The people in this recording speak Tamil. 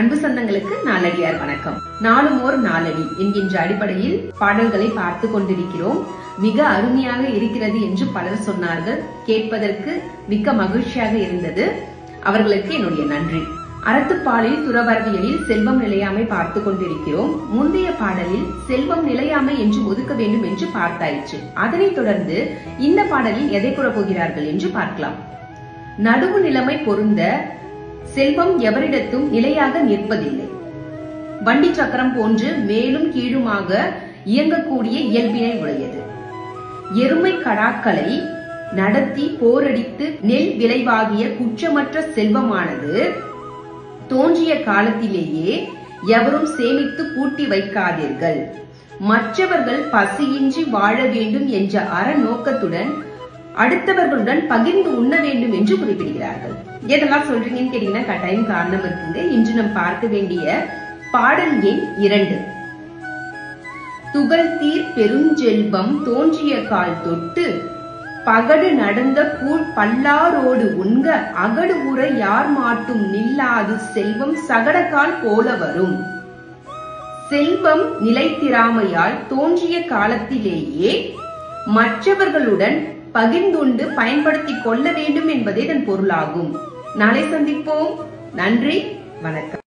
அன்பு சொந்தங்களுக்கு நாளடியார் வணக்கம். நாளும் ஓர் நாளடி என்கின்ற அடிப்படையில் பாடல்களை பார்த்து கொண்டிருக்கிறோம். மிக அருமையாக இருக்கிறது என்று பலர் சொன்னார்கள். கேட்பதற்கு மிக்க மகிழ்ச்சியாக இருந்தது. அவர்களுக்கு என்னுடைய நன்றி. அறத்துப்பாலில் துறவரவியலில் செல்வம் நிலையாமை பார்த்து கொண்டிருக்கிறோம். முந்தைய பாடலில் செல்வம் நிலையாமை என்று ஒதுக்க வேண்டும் என்று பார்த்தாயிற்று. அதனைத் தொடர்ந்து இந்த பாடலில் எதை கூறப்போகிறார்கள் என்று பார்க்கலாம். நடுவு நிலைமை பொருந்த செல்வம் எவரிடத்தும் நிலையாக நிற்பதில்லை. வண்டி சக்கரம் போன்று மேலும் கீழுமாக இயங்கக்கூடிய இயல்பினை உடையது. எருமை கடாக்களை நடத்தி போரடித்து நெல் விளைவாகிய குற்றமற்ற செல்வமானது தோன்றிய காலத்திலேயே எவரும் சேமித்து பூட்டி வைக்காதீர்கள். மற்றவர்கள் பசியின்றி வாழ வேண்டும் என்ற அற நோக்கத்துடன் அடுத்தவர்களுடன் பகிர்ந்து உண்ண வேண்டும் என்று குறிப்பிடுகிறார்கள். எதெல்லாம் சொல்றீங்கன்னு கேட்டீங்கன்னா கட்டாயம் காரணம் இருக்குங்க. இன்று நாம் பார்க்க வேண்டிய பாடல் எண் 2. துகள் தீர் பெருஞ்செல்வம் தோன்றிய கால் தொட்டு பகடு நடந்த கூழ் பல்லாரோடு உண்க அகடு உற யார் மாட்டும் நில்லாது செல்வம் சகடக்கால் போல வரும். செல்வம் நிலைத்திராமையால் தோன்றிய காலத்திலேயே மற்றவர்களுடன் பகிர்ந்துண்டு பயன்படுத்திக் கொள்ள வேண்டும் என்பதே இதன் பொருளாகும். நாளை சந்திப்போம். நன்றி, வணக்கம்.